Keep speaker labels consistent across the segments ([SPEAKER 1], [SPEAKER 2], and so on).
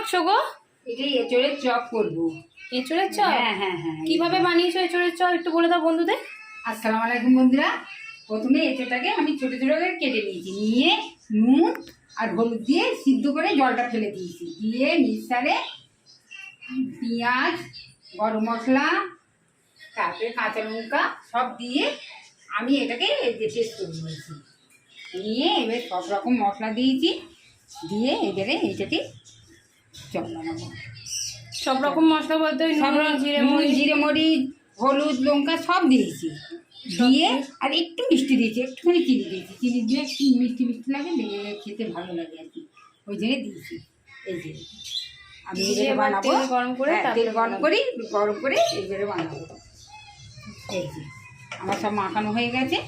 [SPEAKER 1] করছো গো?
[SPEAKER 2] এটাই এঁচড়ের চপ করবো।
[SPEAKER 1] এঁচড়ের চপ?
[SPEAKER 2] হ্যাঁ হ্যাঁ হ্যাঁ।
[SPEAKER 1] কিভাবে বানিয়েছো এঁচড়ের চপ একটু বলে দাও বন্ধুদের।
[SPEAKER 2] আসসালামু আলাইকুম বন্ধুরা। প্রথমে এঁচড়টাকে আমি ছোটো ছোটো করে কেটে নিয়েছি, নিয়ে নুন আর হলুদ দিয়ে সিদ্ধ করে জলটা ফেলে দিয়েছি, দিয়ে মিক্সারে পেঁয়াজ, গরম মশলা, তারপরে কাঁচা লঙ্কা সব দিয়ে আমি এটাকে পেস্ট করে নিয়েছি। নিয়ে এবার সব রকম মশলা দিয়েছি, দিয়ে এবারে এটাকে চপ বানাবো।
[SPEAKER 1] সব রকম মশলা বলতে ওই
[SPEAKER 2] সব
[SPEAKER 1] নুন, জিরে
[SPEAKER 2] নুন,
[SPEAKER 1] মরিচ,
[SPEAKER 2] জিরে মরিচ, হলুদ, লঙ্কা সব দিয়েছি, দিয়ে আর একটু মিষ্টি দিয়েছি, একটুখানি চিনি দিয়েছি। চিনি দিয়ে একটু মিষ্টি মিষ্টি লাগে, খেতে ভালো লাগে আর কি, ওই জন্য দিয়েছি। এই যে আমি এবারে বানাবো।
[SPEAKER 1] তেল গরম করে
[SPEAKER 2] তেল গরম করে এবারে বানাবো। এই যে আমার সব মাখানো হয়ে গেছে,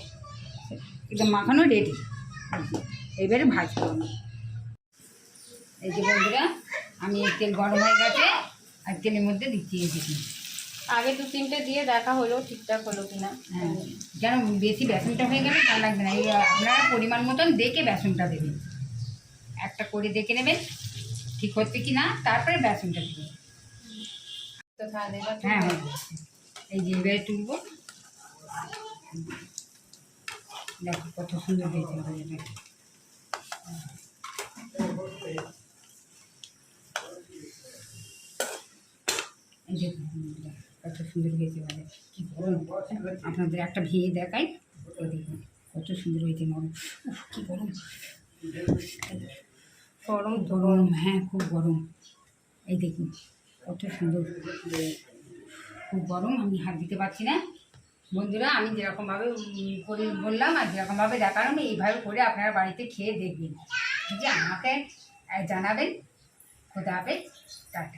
[SPEAKER 2] একদম মাখানো রেডি। এবারে ভাজবো আমি। এই যে বন্ধুরা, আমি তেল গরম হয়ে গেছে আর তেলের মধ্যে দিচ্ছি এই দেখি।
[SPEAKER 1] আগে 2-3টে দিয়ে দেখা হলো ঠিকঠাক হলো কিনা।
[SPEAKER 2] হ্যাঁ, যেন বেশি বেসনটা হয়ে গেলে ভালো লাগবে না। এই আপনারা পরিমাণ মতন দেখে বেসনটা দেবেন, একটা করে দেখে নেবেন ঠিক হচ্ছে কি না, তারপরে বেসনটা দেবেন।
[SPEAKER 1] তো তাহলে এবার
[SPEAKER 2] হ্যাঁ হ্যাঁ, এই যে এবারে তুলবো। দেখো কত সুন্দর হয়েছে ভাজাটা। এই দেখুন কত সুন্দর হয়েছে ভাজা, কি গরম। আপনাদের একটা ভেঙে দেখাই, ওই দেখুন কত সুন্দর হয়েছে, নরম। উফ, কি গরম
[SPEAKER 1] গরম তো
[SPEAKER 2] গরম, হ্যাঁ খুব গরম। এই দেখুন কত সুন্দর, খুব গরম, আমি হাত দিতে পারছি না। বন্ধুরা, আমি যেরকমভাবে করে বললাম আর যেরকমভাবে দেখালাম, এইভাবে করে আপনারা বাড়িতে খেয়ে দেখবেন, যে আমাকে জানাবেন। খোদা হাফেজ, টাটা।